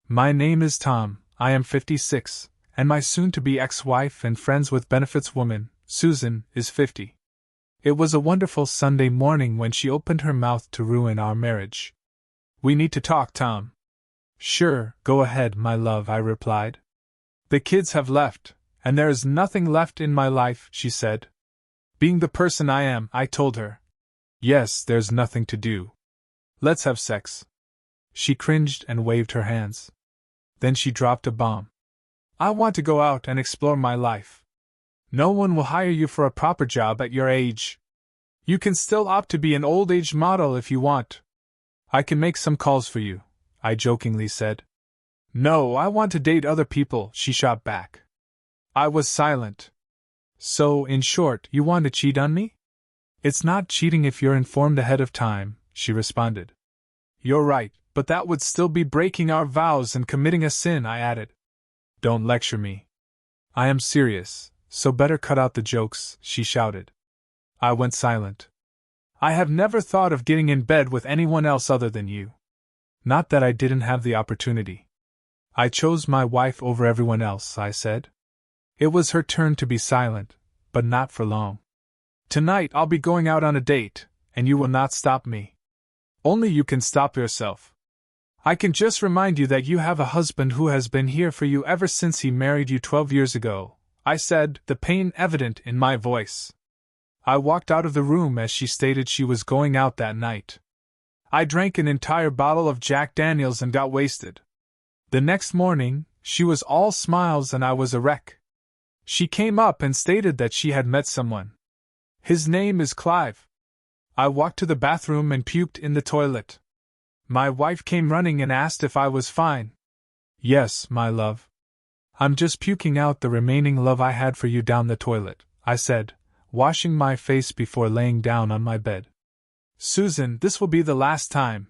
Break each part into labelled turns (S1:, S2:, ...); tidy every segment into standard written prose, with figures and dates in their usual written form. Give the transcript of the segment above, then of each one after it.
S1: My name is Tom, I am 56, and my soon-to-be ex-wife and friends with benefits woman, Susan, is 50. It was a wonderful Sunday morning when she opened her mouth to ruin our marriage. We need to talk, Tom. Sure, go ahead, my love, I replied. The kids have left, and there is nothing left in my life, she said. Being the person I am, I told her. Yes, there's nothing to do. Let's have sex. She cringed and waved her hands. Then she dropped a bomb. I want to go out and explore my life. No one will hire you for a proper job at your age. You can still opt to be an old-age model if you want. I can make some calls for you, I jokingly said. No, I want to date other people, she shot back. I was silent. So, in short, you want to cheat on me? It's not cheating if you're informed ahead of time, she responded. You're right, but that would still be breaking our vows and committing a sin, I added. Don't lecture me. I am serious, so better cut out the jokes, she shouted. I went silent. I have never thought of getting in bed with anyone else other than you. Not that I didn't have the opportunity. I chose my wife over everyone else, I said. It was her turn to be silent, but not for long. Tonight I'll be going out on a date, and you will not stop me. Only you can stop yourself. I can just remind you that you have a husband who has been here for you ever since he married you 12 years ago, I said, the pain evident in my voice. I walked out of the room as she stated she was going out that night. I drank an entire bottle of Jack Daniels and got wasted. The next morning, she was all smiles and I was a wreck. She came up and stated that she had met someone. His name is Clive. I walked to the bathroom and puked in the toilet. My wife came running and asked if I was fine. Yes, my love. I'm just puking out the remaining love I had for you down the toilet, I said, washing my face before laying down on my bed. Susan, this will be the last time.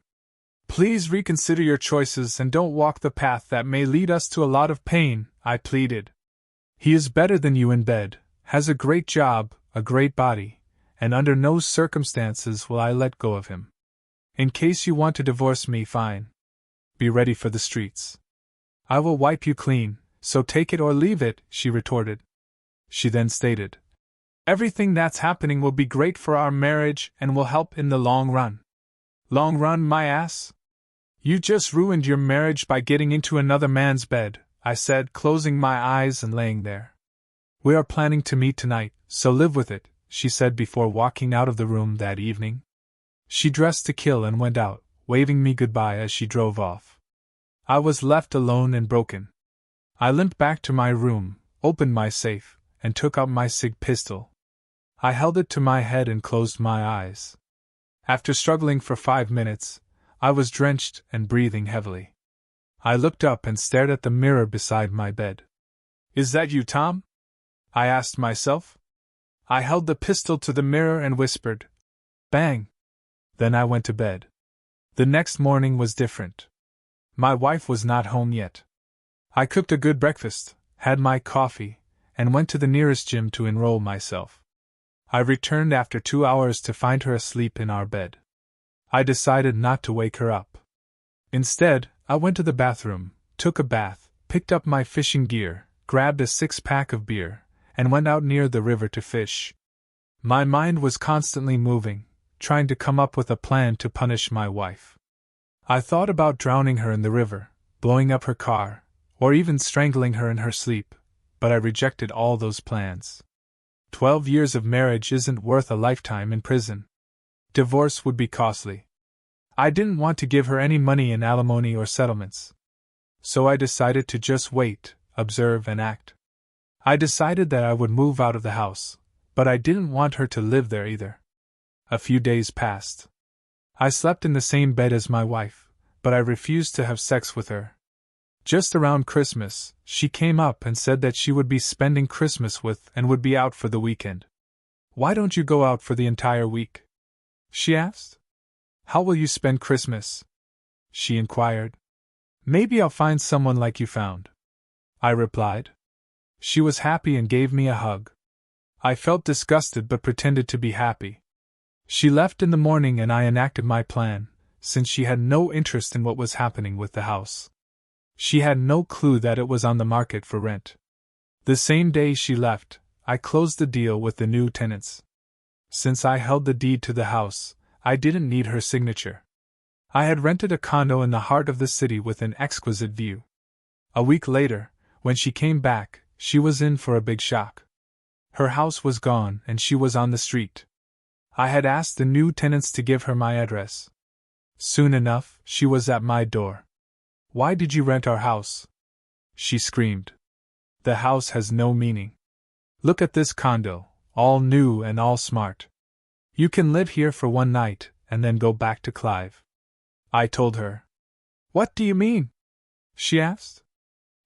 S1: Please reconsider your choices and don't walk the path that may lead us to a lot of pain, I pleaded. He is better than you in bed, has a great job, a great body, and under no circumstances will I let go of him. In case you want to divorce me, fine. Be ready for the streets. I will wipe you clean, so take it or leave it, she retorted. She then stated, everything that's happening will be great for our marriage and will help in the long run. Long run, my ass? You just ruined your marriage by getting into another man's bed, I said, closing my eyes and laying there. We are planning to meet tonight, so live with it, she said before walking out of the room that evening. She dressed to kill and went out, waving me goodbye as she drove off. I was left alone and broken. I limped back to my room, opened my safe, and took out my SIG pistol. I held it to my head and closed my eyes. After struggling for 5 minutes, I was drenched and breathing heavily. I looked up and stared at the mirror beside my bed. Is that you, Tom? I asked myself. I held the pistol to the mirror and whispered, bang. Then I went to bed. The next morning was different. My wife was not home yet. I cooked a good breakfast, had my coffee, and went to the nearest gym to enroll myself. I returned after 2 hours to find her asleep in our bed. I decided not to wake her up. Instead, I went to the bathroom, took a bath, picked up my fishing gear, grabbed a 6-pack of beer, and went out near the river to fish. My mind was constantly moving, trying to come up with a plan to punish my wife. I thought about drowning her in the river, blowing up her car, or even strangling her in her sleep, but I rejected all those plans. 12 years of marriage isn't worth a lifetime in prison. Divorce would be costly. I didn't want to give her any money in alimony or settlements. So I decided to just wait, observe, and act. I decided that I would move out of the house, but I didn't want her to live there either. A few days passed. I slept in the same bed as my wife, but I refused to have sex with her. Just around Christmas, she came up and said that she would be spending Christmas with and would be out for the weekend. Why don't you go out for the entire week? She asked. How will you spend Christmas? She inquired. Maybe I'll find someone like you found, I replied. She was happy and gave me a hug. I felt disgusted but pretended to be happy. She left in the morning and I enacted my plan, since she had no interest in what was happening with the house. She had no clue that it was on the market for rent. The same day she left, I closed the deal with the new tenants. Since I held the deed to the house, I didn't need her signature. I had rented a condo in the heart of the city with an exquisite view. A week later, when she came back, she was in for a big shock. Her house was gone and she was on the street. I had asked the new tenants to give her my address. Soon enough, she was at my door. "Why did you rent our house?" she screamed. "The house has no meaning. Look at this condo, all new and all smart. You can live here for one night and then go back to Clive." I told her. "What do you mean?" she asked.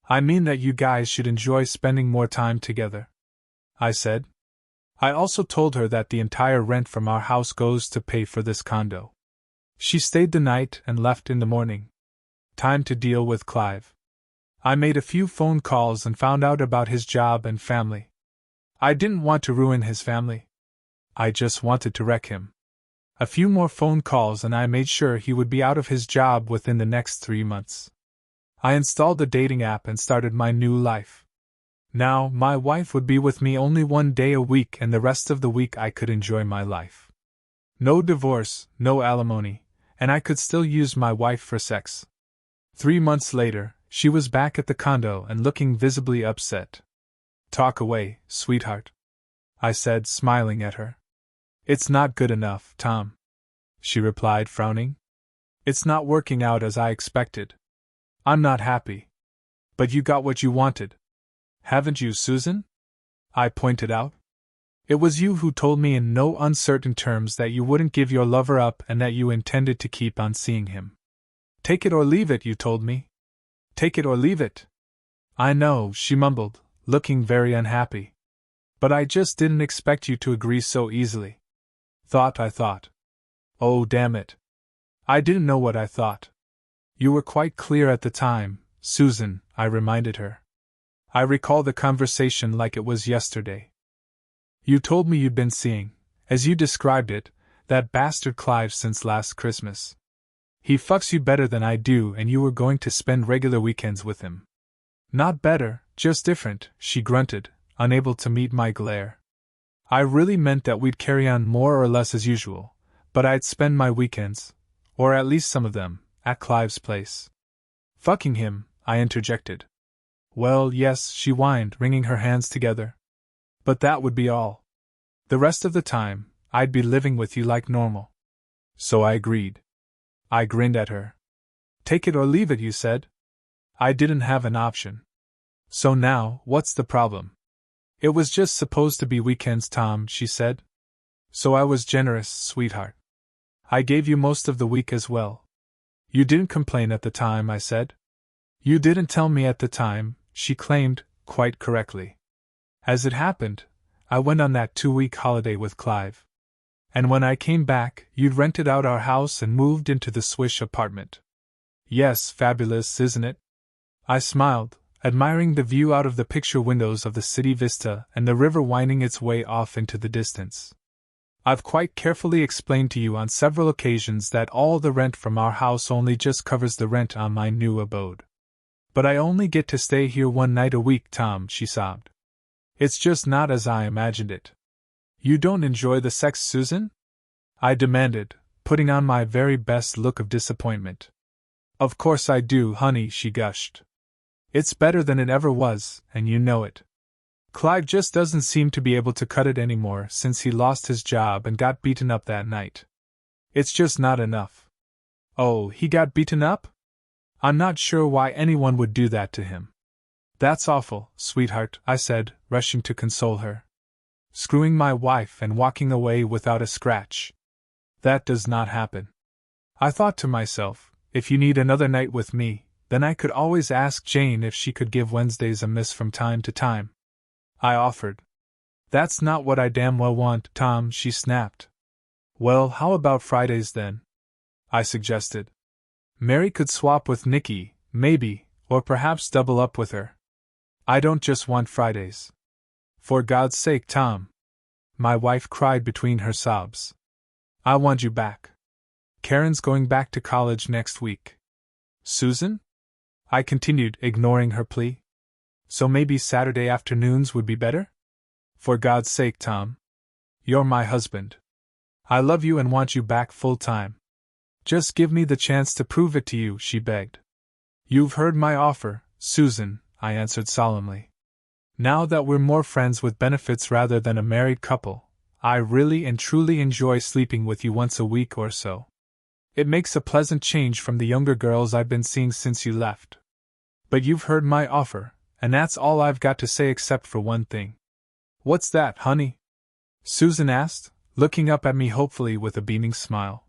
S1: "I mean that you guys should enjoy spending more time together," I said. I also told her that the entire rent from our house goes to pay for this condo. She stayed the night and left in the morning. Time to deal with Clive. I made a few phone calls and found out about his job and family. I didn't want to ruin his family. I just wanted to wreck him. A few more phone calls and I made sure he would be out of his job within the next 3 months. I installed the dating app and started my new life. Now, my wife would be with me only 1 day a week and the rest of the week I could enjoy my life. No divorce, no alimony, and I could still use my wife for sex. 3 months later, she was back at the condo and looking visibly upset. "Talk away, sweetheart," I said, smiling at her. "It's not good enough, Tom," she replied, frowning. "It's not working out as I expected. I'm not happy. But you got what you wanted. Haven't you, Susan?" I pointed out. "It was you who told me in no uncertain terms that you wouldn't give your lover up and that you intended to keep on seeing him. Take it or leave it, you told me. Take it or leave it." "I know," she mumbled, looking very unhappy. "But I just didn't expect you to agree so easily." I thought. Oh, damn it. I didn't know what I thought. "You were quite clear at the time, Susan," I reminded her. I recall the conversation like it was yesterday. "You told me you'd been seeing, as you described it, that bastard Clive since last Christmas. He fucks you better than I do and you were going to spend regular weekends with him." "Not better, just different," she grunted, unable to meet my glare. "I really meant that we'd carry on more or less as usual, but I'd spend my weekends, or at least some of them, at Clive's place." "Fucking him," I interjected. "Well, yes," she whined, wringing her hands together. "But that would be all. The rest of the time, I'd be living with you like normal." So I agreed. I grinned at her. "Take it or leave it, you said?" I didn't have an option. "So now, what's the problem?" "It was just supposed to be weekends, Tom," she said. "So I was generous, sweetheart. I gave you most of the week as well." "You didn't complain at the time," I said. "You didn't tell me at the time," she claimed, quite correctly. "As it happened, I went on that 2-week holiday with Clive. And when I came back, you'd rented out our house and moved into the Swish apartment." "Yes, fabulous, isn't it?" I smiled, admiring the view out of the picture windows of the city vista and the river winding its way off into the distance. "I've quite carefully explained to you on several occasions that all the rent from our house only just covers the rent on my new abode. But I only get to stay here 1 night a week, Tom," she sobbed. "It's just not as I imagined it." "You don't enjoy the sex, Susan?" I demanded, putting on my very best look of disappointment. "Of course I do, honey," she gushed. "It's better than it ever was, and you know it. Clive just doesn't seem to be able to cut it anymore since he lost his job and got beaten up that night. It's just not enough." "Oh, he got beaten up? I'm not sure why anyone would do that to him." "That's awful, sweetheart," I said, rushing to console her. "Screwing my wife and walking away without a scratch. That does not happen." I thought to myself, if you need another night with me, then I could always ask Jane if she could give Wednesdays a miss from time to time. I offered. "That's not what I damn well want, Tom," she snapped. "Well, how about Fridays then?" I suggested. Mary could swap with Nikki, maybe, or perhaps double up with her. "I don't just want Fridays." "For God's sake, Tom," my wife cried between her sobs. "I want you back. Karen's going back to college next week." "Susan?" I continued, ignoring her plea. So maybe Saturday afternoons would be better? For God's sake, Tom. You're my husband. I love you and want you back full time. Just give me the chance to prove it to you, she begged. You've heard my offer, Susan, I answered solemnly. Now that we're more friends with benefits rather than a married couple, I really and truly enjoy sleeping with you once a week or so. It makes a pleasant change from the younger girls I've been seeing since you left. But you've heard my offer, and that's all I've got to say except for one thing. What's that, honey? Susan asked, looking up at me hopefully with a beaming smile.